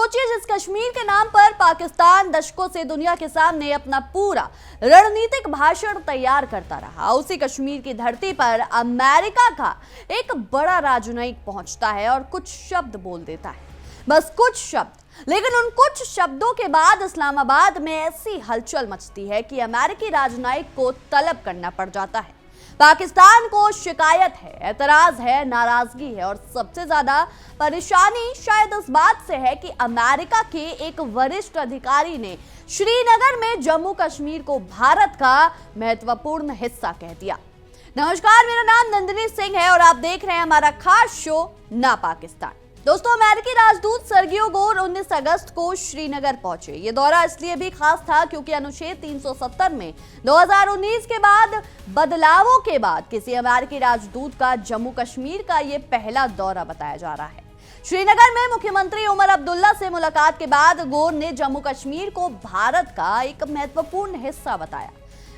सोचिए, जिस कश्मीर के नाम पर पाकिस्तान दशकों से दुनिया के सामने अपना पूरा रणनीतिक भाषण तैयार करता रहा, उसी कश्मीर की धरती पर अमेरिका का एक बड़ा राजनयिक पहुंचता है और कुछ शब्द बोल देता है। बस कुछ शब्द, लेकिन उन कुछ शब्दों के बाद इस्लामाबाद में ऐसी हलचल मचती है कि अमेरिकी राजनयिक को तलब करना पड़ जाता है। पाकिस्तान को शिकायत है, एतराज है, नाराजगी है और सबसे ज्यादा परेशानी शायद इस बात से है कि अमेरिका के एक वरिष्ठ अधिकारी ने श्रीनगर में जम्मू कश्मीर को भारत का महत्वपूर्ण हिस्सा कह दिया। नमस्कार, मेरा नाम नंदिनी सिंह है और आप देख रहे हैं हमारा खास शो ना पाकिस्तान। दोस्तों, अमेरिकी राजदूत सर्गियो गोर 19 अगस्त को श्रीनगर पहुंचे। ये दौरा इसलिए भी खास था क्योंकि अनुच्छेद 370 में 2019 के बाद बदलावों के बाद किसी अमेरिकी राजदूत का जम्मू कश्मीर का ये पहला दौरा बताया जा रहा है। श्रीनगर में मुख्यमंत्री उमर अब्दुल्ला से मुलाकात के बाद गोर ने जम्मू कश्मीर को भारत का एक महत्वपूर्ण हिस्सा बताया।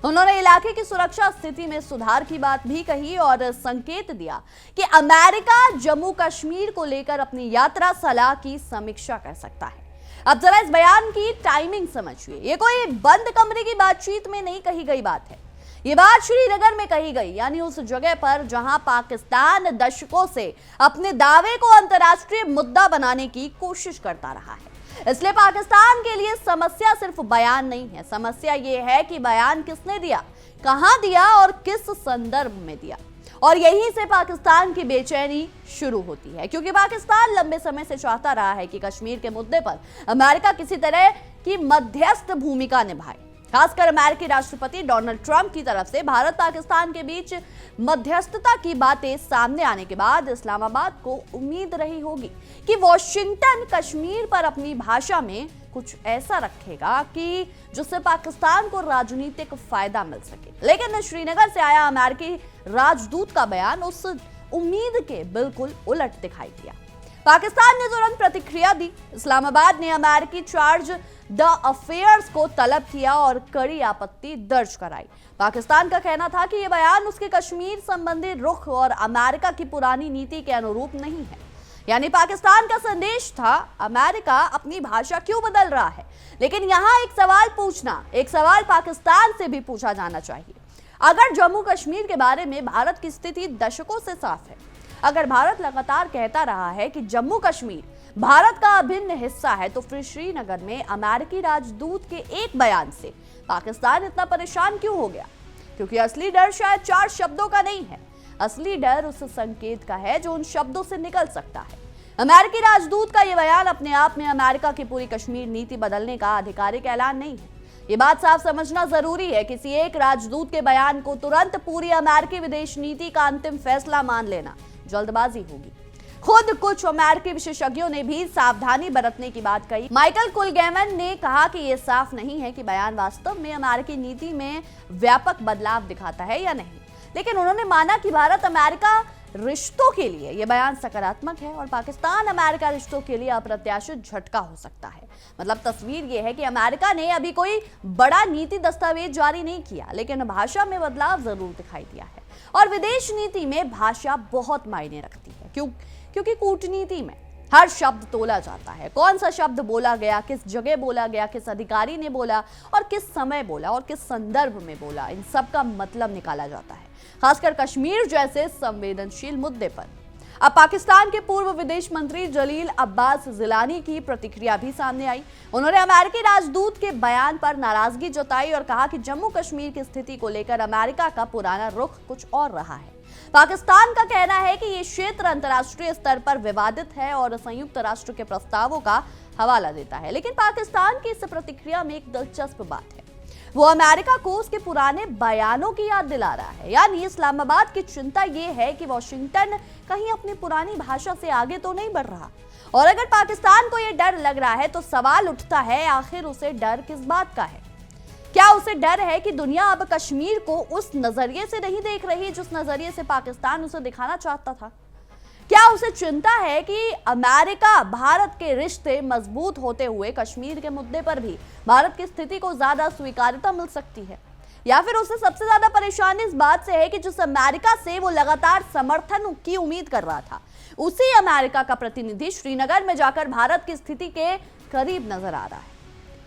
उन्होंने इलाके की सुरक्षा स्थिति में सुधार की बात भी कही और संकेत दिया कि अमेरिका जम्मू कश्मीर को लेकर अपनी यात्रा सलाह की समीक्षा कर सकता है। अब जरा इस बयान की टाइमिंग समझिए। ये कोई बंद कमरे की बातचीत में नहीं कही गई बात है। ये बात श्रीनगर में कही गई, यानी उस जगह पर जहां पाकिस्तान दशकों से अपने दावे को अंतर्राष्ट्रीय मुद्दा बनाने की कोशिश करता रहा है। इसलिए पाकिस्तान के लिए समस्या सिर्फ बयान नहीं है, समस्या यह है कि बयान किसने दिया, कहां दिया और किस संदर्भ में दिया। और यहीं से पाकिस्तान की बेचैनी शुरू होती है, क्योंकि पाकिस्तान लंबे समय से चाहता रहा है कि कश्मीर के मुद्दे पर अमेरिका किसी तरह की मध्यस्थ भूमिका निभाए। खासकर अमेरिकी राष्ट्रपति डोनाल्ड ट्रंप की तरफ से भारत पाकिस्तान के बीच मध्यस्थता की बातें सामने आने के बाद इस्लामाबाद को उम्मीद रही होगी कि वॉशिंगटन कश्मीर पर अपनी भाषा में कुछ ऐसा रखेगा कि जिससे पाकिस्तान को राजनीतिक फायदा मिल सके। लेकिन श्रीनगर से आया अमेरिकी राजदूत का बयान उस उम्मीद के बिल्कुल उलट दिखाई दिया। पाकिस्तान ने तुरंत प्रतिक्रिया दी। इस्लामाबाद ने अमेरिकी चार्ज द अफेयर्स को तलब किया और कड़ी आपत्ति दर्ज कराई। पाकिस्तान का कहना था कि यह बयान उसके कश्मीर संबंधी रुख और अमेरिका की पुरानी नीति के अनुरूप नहीं है। यानी पाकिस्तान का संदेश था, अमेरिका अपनी भाषा क्यों बदल रहा है। लेकिन यहां एक सवाल पाकिस्तान से भी पूछा जाना चाहिए। अगर जम्मू कश्मीर के बारे में भारत की स्थिति दशकों से साफ है, अगर भारत लगातार कहता रहा है कि जम्मू कश्मीर भारत का अभिन्न हिस्सा है, तो फिर श्रीनगर में अमेरिकी राजदूत के एक बयान से पाकिस्तान इतना परेशान क्यों हो गया? क्योंकि असली डर शायद 4 शब्दों का नहीं है, असली डर उस संकेत का है जो उन शब्दों से निकल सकता है। अमेरिकी राजदूत का यह बयान अपने आप में अमेरिका की पूरी कश्मीर नीति बदलने का आधिकारिक ऐलान नहीं है। ये बात साफ समझना जरूरी है। किसी एक राजदूत के बयान को तुरंत पूरी अमेरिकी विदेश नीति का अंतिम फैसला मान लेना जल्दबाजी होगी। खुद कुछ अमेरिकी विशेषज्ञों ने भी सावधानी बरतने की बात कही। माइकल कुलगैमन ने कहा कि यह साफ नहीं है कि बयान वास्तव में अमेरिकी नीति में व्यापक बदलाव दिखाता है या नहीं, लेकिन उन्होंने माना कि भारत अमेरिका रिश्तों के लिए यह बयान सकारात्मक है और पाकिस्तान अमेरिका रिश्तों के लिए अप्रत्याशित झटका हो सकता है। मतलब तस्वीर यह है कि अमेरिका ने अभी कोई बड़ा नीति दस्तावेज जारी नहीं किया, लेकिन भाषा में बदलाव जरूर दिखाई दिया है। और विदेश नीति में भाषा बहुत मायने रखती है, क्योंकि कूटनीति में हर शब्द तोला जाता है। कौन सा शब्द बोला गया, किस जगह बोला गया, किस अधिकारी ने बोला और किस समय बोला और किस संदर्भ में बोला, इन सब का मतलब निकाला जाता है, खासकर कश्मीर जैसे संवेदनशील मुद्दे पर। अब पाकिस्तान के पूर्व विदेश मंत्री जलील अब्बास जिलानी की प्रतिक्रिया भी सामने आई। उन्होंने अमेरिकी राजदूत के बयान पर नाराजगी जताई और कहा कि जम्मू कश्मीर की स्थिति को लेकर अमेरिका का पुराना रुख कुछ और रहा है। पाकिस्तान का कहना है कि ये क्षेत्र अंतर्राष्ट्रीय स्तर पर विवादित है और संयुक्त राष्ट्र के प्रस्तावों का हवाला देता है। लेकिन पाकिस्तान की इस प्रतिक्रिया में एक दिलचस्प बात है, वो अमेरिका को उसके पुराने बयानों की याद दिला रहा है। यानी इस्लामाबाद की चिंता यह है कि वॉशिंगटन कहीं अपनी पुरानी भाषा से आगे तो नहीं बढ़ रहा। और अगर पाकिस्तान को यह डर लग रहा है तो सवाल उठता है, आखिर उसे डर किस बात का है? क्या उसे डर है कि दुनिया अब कश्मीर को उस नजरिए से नहीं देख रही जिस नजरिए से पाकिस्तान उसे दिखाना चाहता था? क्या उसे चिंता है कि अमेरिका भारत के रिश्ते मजबूत होते हुए कश्मीर के मुद्दे पर भी भारत की स्थिति को ज्यादा स्वीकार्यता मिल सकती है? या फिर उसे सबसे ज्यादा परेशानी इस बात से है कि जिस अमेरिका से वो लगातार समर्थन की उम्मीद कर रहा था, उसी अमेरिका का प्रतिनिधि श्रीनगर में जाकर भारत की स्थिति के करीब नजर आ रहा है।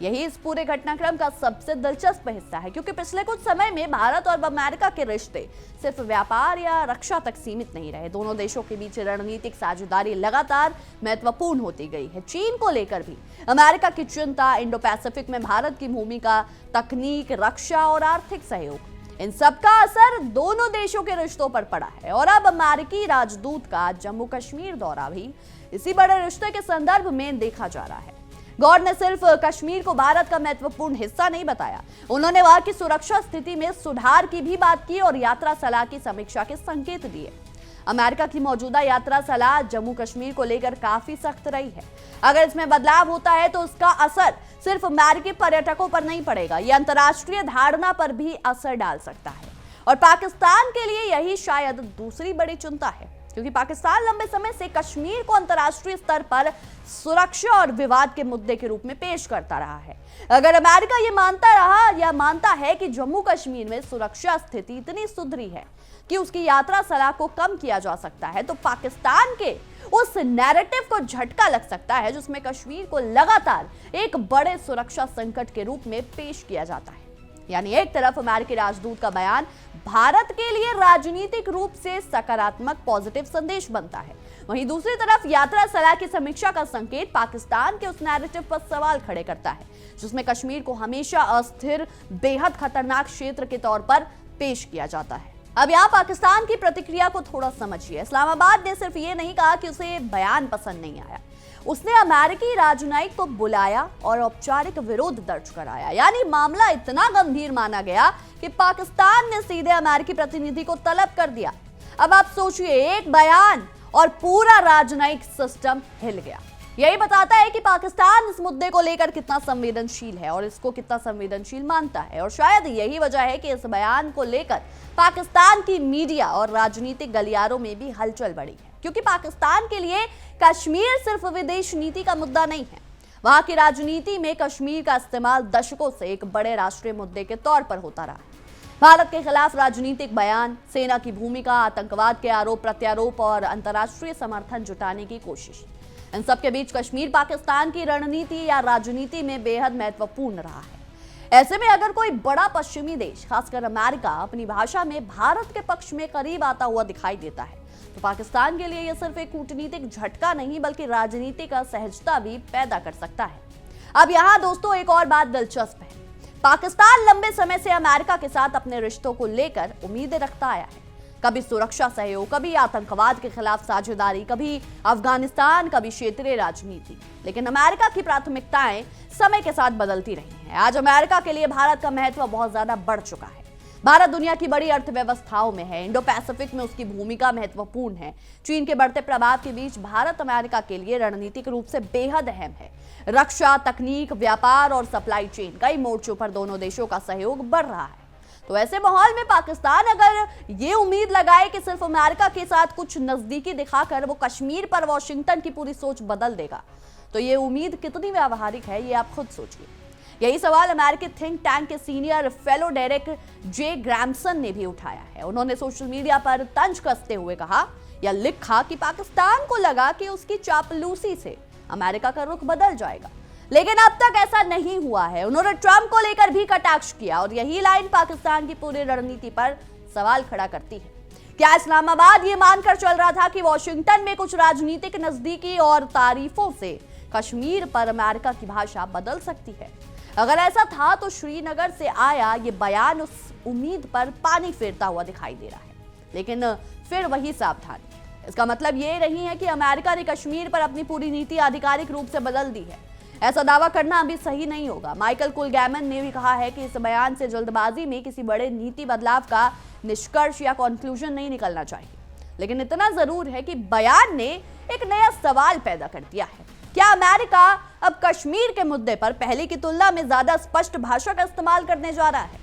यही इस पूरे घटनाक्रम का सबसे दिलचस्प हिस्सा है, क्योंकि पिछले कुछ समय में भारत और अमेरिका के रिश्ते सिर्फ व्यापार या रक्षा तक सीमित नहीं रहे। दोनों देशों के बीच रणनीतिक साझेदारी लगातार महत्वपूर्ण होती गई है। चीन को लेकर भी अमेरिका की चिंता, इंडो पैसिफिक में भारत की भूमिका, तकनीक, रक्षा और आर्थिक सहयोग, इन सबका असर दोनों देशों के रिश्तों पर पड़ा है। और अब अमेरिकी राजदूत का जम्मू कश्मीर दौरा भी इसी बड़े रिश्ते के संदर्भ में देखा जा रहा है। गौर ने सिर्फ कश्मीर को भारत का महत्वपूर्ण हिस्सा नहीं बताया, उन्होंने वहां की सुरक्षा स्थिति में सुधार की भी बात की और यात्रा सलाह की समीक्षा के संकेत दिए। अमेरिका की मौजूदा यात्रा सलाह जम्मू कश्मीर को लेकर काफी सख्त रही है। अगर इसमें बदलाव होता है तो उसका असर सिर्फ अमेरिकी पर्यटकों पर नहीं पड़ेगा, यह अंतर्राष्ट्रीय धारणा पर भी असर डाल सकता है। और पाकिस्तान के लिए यही शायद दूसरी बड़ी चिंता है, क्योंकि पाकिस्तान लंबे समय से कश्मीर को अंतर्राष्ट्रीय स्तर पर सुरक्षा और विवाद के मुद्दे के रूप में पेश करता रहा है। अगर अमेरिका ये मानता है कि जम्मू कश्मीर में सुरक्षा स्थिति इतनी सुधरी है कि उसकी यात्रा सलाह को कम किया जा सकता है, तो पाकिस्तान के उस नैरेटिव को झटका लग सकता है जिसमें कश्मीर को लगातार एक बड़े सुरक्षा संकट के रूप में पेश किया जाता है। यानी एक तरफ अमेरिकी राजदूत का बयान भारत के लिए राजनीतिक रूप से सकारात्मक पॉजिटिव संदेश बनता है, वहीं दूसरी तरफ यात्रा सलाह की समीक्षा का संकेत पाकिस्तान के उस नैरेटिव पर सवाल खड़े करता है जिसमें कश्मीर को हमेशा अस्थिर, बेहद खतरनाक क्षेत्र के तौर पर पेश किया जाता है। अब यहाँ पाकिस्तान की प्रतिक्रिया को थोड़ा समझिए। इस्लामाबाद ने सिर्फ ये नहीं कहा कि उसे बयान पसंद नहीं आया, उसने अमेरिकी राजनयिक को बुलाया और औपचारिक विरोध दर्ज कराया। यानी मामला इतना गंभीर माना गया कि पाकिस्तान ने सीधे अमेरिकी प्रतिनिधि को तलब कर दिया। अब आप सोचिए, एक बयान और पूरा राजनयिक सिस्टम हिल गया। यही बताता है कि पाकिस्तान इस मुद्दे को लेकर कितना संवेदनशील है और इसको कितना संवेदनशील मानता है। और शायद यही वजह है कि इस बयान को लेकर पाकिस्तान की मीडिया और राजनीतिक गलियारों में भी हलचल बढ़ी है, क्योंकि पाकिस्तान के लिए कश्मीर सिर्फ विदेश नीति का मुद्दा नहीं है। वहां की राजनीति में कश्मीर का इस्तेमाल दशकों से एक बड़े राष्ट्रीय मुद्दे के तौर पर होता रहा है। भारत के खिलाफ राजनीतिक बयान, सेना की भूमिका, आतंकवाद के आरोप प्रत्यारोप और अंतर्राष्ट्रीय समर्थन जुटाने की कोशिश, इन सब के बीच कश्मीर पाकिस्तान की रणनीति या राजनीति में बेहद महत्वपूर्ण रहा है। ऐसे में अगर कोई बड़ा पश्चिमी देश, खासकर अमेरिका, अपनी भाषा में भारत के पक्ष में करीब आता हुआ दिखाई देता है, तो पाकिस्तान के लिए यह सिर्फ एक कूटनीतिक झटका नहीं बल्कि राजनीतिक असहजता भी पैदा कर सकता है। अब यहाँ दोस्तों एक और बात दिलचस्प है। पाकिस्तान लंबे समय से अमेरिका के साथ अपने रिश्तों को लेकर उम्मीदें रखता आया है। कभी सुरक्षा सहयोग, कभी आतंकवाद के खिलाफ साझेदारी, कभी अफगानिस्तान, कभी क्षेत्रीय राजनीति। लेकिन अमेरिका की प्राथमिकताएं समय के साथ बदलती रही हैं। आज अमेरिका के लिए भारत का महत्व बहुत ज्यादा बढ़ चुका है। भारत दुनिया की बड़ी अर्थव्यवस्थाओं में है, इंडो पैसिफिक में उसकी भूमिका महत्वपूर्ण है। चीन के बढ़ते प्रभाव के बीच भारत अमेरिका के लिए रणनीतिक रूप से बेहद अहम है। रक्षा, तकनीक, व्यापार और सप्लाई चेन, कई मोर्चों पर दोनों देशों का सहयोग बढ़ रहा है। तो ऐसे माहौल में पाकिस्तान अगर ये उम्मीद लगाए कि सिर्फ अमेरिका के साथ कुछ नजदीकी दिखाकर वो कश्मीर पर वॉशिंगटन की पूरी सोच बदल देगा, तो ये उम्मीद कितनी व्यावहारिक है, ये आप खुद सोचिए। यही सवाल अमेरिकी थिंक टैंक के सीनियर फेलो डेरेक जे ग्रैमसन ने भी उठाया है। उन्होंने सोशल मीडिया पर तंज कसते हुए कहा या लिखा कि पाकिस्तान को लगा कि उसकी चापलूसी से अमेरिका का रुख बदल जाएगा, लेकिन अब तक ऐसा नहीं हुआ है। उन्होंने ट्रंप को लेकर भी कटाक्ष किया और यही लाइन पाकिस्तान की पूरी रणनीति पर सवाल खड़ा करती है। क्या इस्लामाबाद ये मानकर चल रहा था कि वॉशिंगटन में कुछ राजनीतिक नजदीकी और तारीफों से कश्मीर पर अमेरिका की भाषा बदल सकती है? अगर ऐसा था तो श्रीनगर से आया ये बयान उस उम्मीद पर पानी फेरता हुआ दिखाई दे रहा है। लेकिन फिर वही सावधानी, इसका मतलब ये नहीं है कि अमेरिका ने कश्मीर पर अपनी पूरी नीति आधिकारिक रूप से बदल दी है। ऐसा दावा करना अभी सही नहीं होगा। माइकल कुलगैमन ने भी कहा है कि इस बयान से जल्दबाजी में किसी बड़े नीति बदलाव का निष्कर्ष या कंक्लूजन नहीं निकलना चाहिए। लेकिन इतना जरूर है कि बयान ने एक नया सवाल पैदा कर दिया है। क्या अमेरिका अब कश्मीर के मुद्दे पर पहले की तुलना में ज्यादा स्पष्ट भाषा का इस्तेमाल करने जा रहा है?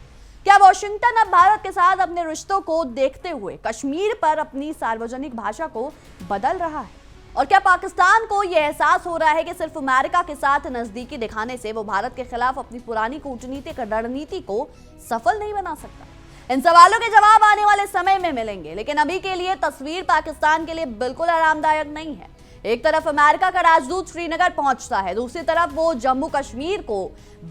क्या वॉशिंगटन अब भारत के साथ अपने रिश्तों को देखते हुए कश्मीर पर अपनी सार्वजनिक भाषा को बदल रहा है? और क्या पाकिस्तान को यह एहसास हो रहा है कि सिर्फ अमेरिका के साथ नजदीकी दिखाने से वो भारत के खिलाफ अपनी पुरानी कूटनीतिक रणनीति को सफल नहीं बना सकता? इन सवालों के जवाब आने वाले समय में मिलेंगे, लेकिन अभी के लिए तस्वीर पाकिस्तान के लिए बिल्कुल आरामदायक नहीं है। एक तरफ अमेरिका का राजदूत श्रीनगर पहुंचता है, दूसरी तरफ वो जम्मू कश्मीर को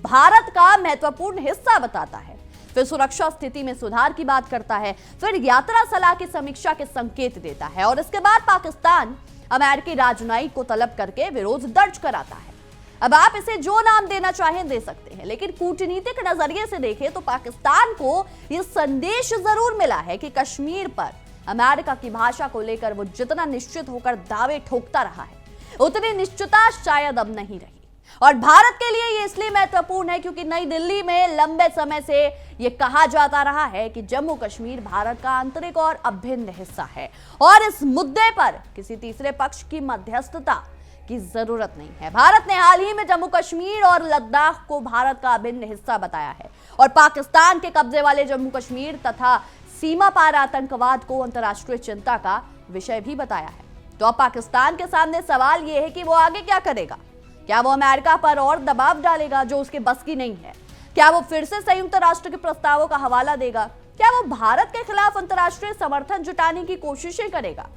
भारत का महत्वपूर्ण हिस्सा बताता है, फिर सुरक्षा स्थिति में सुधार की बात करता है, फिर यात्रा सलाह की समीक्षा के संकेत देता है और इसके बाद पाकिस्तान अमेरिकी राजनयिक को तलब करके विरोध दर्ज कराता है। अब आप इसे जो नाम देना चाहें दे सकते हैं, लेकिन कूटनीतिक नजरिए से देखें तो पाकिस्तान को यह संदेश जरूर मिला है कि कश्मीर पर अमेरिका की भाषा को लेकर वो जितना निश्चित होकर दावे ठोकता रहा है, उतनी निश्चितता शायद अब नहीं रही। और भारत के लिए ये इसलिए महत्वपूर्ण है क्योंकि नई दिल्ली में लंबे समय से ये कहा जाता रहा है कि जम्मू कश्मीर भारत का आंतरिक और अभिन्न हिस्सा है और इस मुद्दे पर किसी तीसरे पक्ष की मध्यस्थता की जरूरत नहीं है। भारत ने हाल ही में जम्मू कश्मीर और लद्दाख को भारत का अभिन्न हिस्सा बताया है और पाकिस्तान के कब्जे वाले जम्मू कश्मीर तथा सीमा पार आतंकवाद को अंतर्राष्ट्रीय चिंता का विषय भी बताया है। तो अब पाकिस्तान के सामने सवाल यह है कि वो आगे क्या करेगा। क्या वो अमेरिका पर और दबाव डालेगा जो उसके बस की नहीं है? क्या वो फिर से संयुक्त राष्ट्र के प्रस्तावों का हवाला देगा? क्या वो भारत के खिलाफ अंतर्राष्ट्रीय समर्थन जुटाने की कोशिशें करेगा,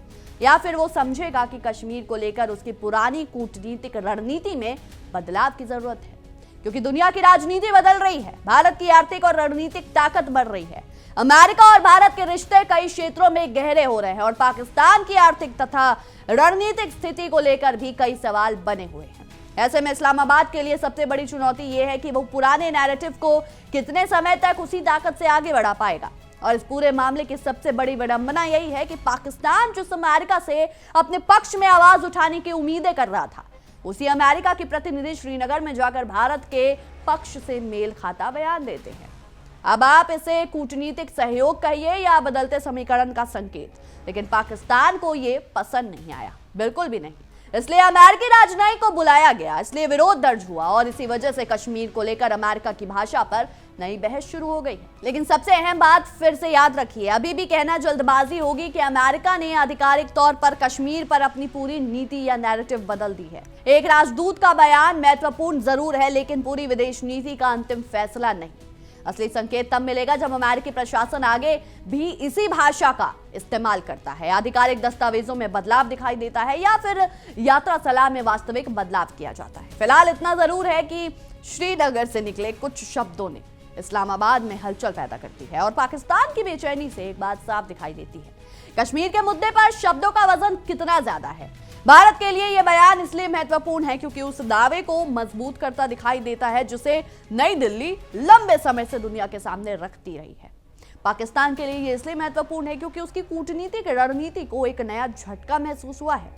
या फिर वो समझेगा कि कश्मीर को लेकर उसकी पुरानी कूटनीतिक रणनीति में बदलाव की जरूरत है? क्योंकि दुनिया की राजनीति बदल रही है, भारत की आर्थिक और रणनीतिक ताकत बढ़ रही है, अमेरिका और भारत के रिश्ते कई क्षेत्रों में गहरे हो रहे हैं और पाकिस्तान की आर्थिक तथा रणनीतिक स्थिति को लेकर भी कई सवाल बने हुए हैं। ऐसे में इस्लामाबाद के लिए सबसे बड़ी चुनौती यह है कि वो पुराने नैरेटिव को कितने समय तक उसी ताकत से आगे बढ़ा पाएगा। और इस पूरे मामले की सबसे बड़ी विडंबना यही है कि पाकिस्तान जिस अमेरिका से अपने पक्ष में आवाज उठाने की उम्मीदें कर रहा था, उसी अमेरिका के प्रतिनिधि श्रीनगर में जाकर भारत के पक्ष से मेल खाता बयान देते हैं। अब आप इसे कूटनीतिक सहयोग कहिए या बदलते समीकरण का संकेत, लेकिन पाकिस्तान को ये पसंद नहीं आया, बिल्कुल भी नहीं। इसलिए अमेरिकी राजनयिक को बुलाया गया, इसलिए विरोध दर्ज हुआ और इसी वजह से कश्मीर को लेकर अमेरिका की भाषा पर नई बहस शुरू हो गई। लेकिन सबसे अहम बात फिर से याद रखिए, अभी भी कहना जल्दबाजी होगी कि अमेरिका ने आधिकारिक तौर पर कश्मीर पर अपनी पूरी नीति या नैरेटिव बदल दी है। एक राजदूत का बयान महत्वपूर्ण जरूर है, लेकिन पूरी विदेश नीति का अंतिम फैसला नहीं। असली संकेत तब मिलेगा जब अमेरिकी प्रशासन आगे भी इसी भाषा का इस्तेमाल करता है, आधिकारिक दस्तावेजों में बदलाव दिखाई देता है या फिर यात्रा सलाह में वास्तविक बदलाव किया जाता है। फिलहाल इतना जरूर है कि श्रीनगर से निकले कुछ शब्दों ने इस्लामाबाद में हलचल पैदा करती है और पाकिस्तान की बेचैनी से एक बात साफ दिखाई देती है, कश्मीर के मुद्दे पर शब्दों का वजन कितना ज्यादा है। भारत के लिए यह बयान इसलिए महत्वपूर्ण है क्योंकि उस दावे को मजबूत करता दिखाई देता है जिसे नई दिल्ली लंबे समय से दुनिया के सामने रखती रही है। पाकिस्तान के लिए यह इसलिए महत्वपूर्ण है क्योंकि उसकी कूटनीतिक रणनीति को एक नया झटका महसूस हुआ है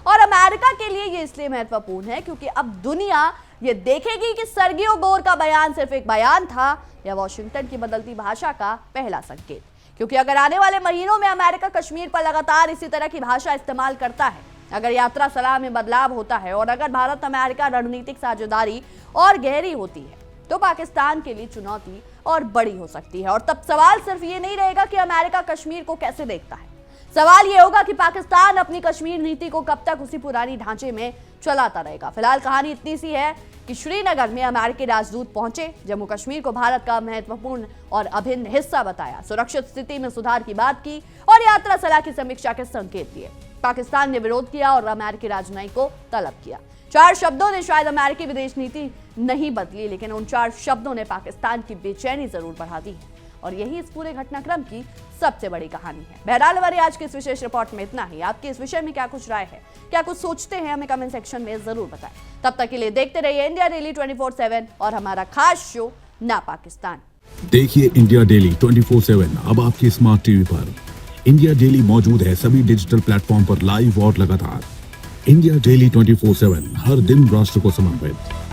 और अमेरिका के लिए यह इसलिए महत्वपूर्ण है क्योंकि अब दुनिया ये देखेगी कि सर्गियो गोर का बयान सिर्फ एक बयान था या वॉशिंगटन की बदलती भाषा का पहला संकेत। क्योंकि अगर आने वाले महीनों में अमेरिका कश्मीर पर लगातार इसी तरह की भाषा इस्तेमाल करता है, अगर यात्रा सलाह में बदलाव होता है और अगर भारत अमेरिका रणनीतिक साझेदारी और गहरी होती है, तो पाकिस्तान के लिए चुनौती और बड़ी हो सकती है। और तब सवाल सिर्फ ये नहीं रहेगा कि अमेरिका कश्मीर को कैसे देखता है, सवाल ये होगा कि पाकिस्तान अपनी कश्मीर नीति को कब तक उसी पुरानी ढांचे में चलाता रहेगा। फिलहाल कहानी इतनी सी है कि श्रीनगर में अमेरिकी राजदूत पहुंचे, जम्मू कश्मीर को भारत का महत्वपूर्ण और अभिन्न हिस्सा बताया, सुरक्षित स्थिति में सुधार की बात की और यात्रा सलाह की समीक्षा के संकेत दिए। पाकिस्तान ने विरोध किया और अमेरिकी राजनयिक को तलब किया। 4 शब्दों ने शायद अमेरिकी विदेश नीति नहीं बदली, लेकिन उन 4 शब्दों ने पाकिस्तान की बेचैनी जरूर बढ़ा दी है और यही इस पूरे घटनाक्रम की सबसे बड़ी कहानी है। बहरहाल हमारी आज की इस विशेष रिपोर्ट में इतना ही। आपकी इस विषय में क्या कुछ राय है, क्या कुछ सोचते हैं, हमें कमेंट सेक्शन में जरूर बताएं। तब तक के लिए देखते रहिए इंडिया डेली 24/7 और हमारा खास शो ना पाकिस्तान। देखिए इंडिया डेली 24/7 अब आपकी स्मार्ट टीवी पर। इंडिया डेली मौजूद है सभी डिजिटल प्लेटफॉर्म पर लाइव और लगातार। इंडिया डेली 24/7 हर दिन राष्ट्र को समर्पित।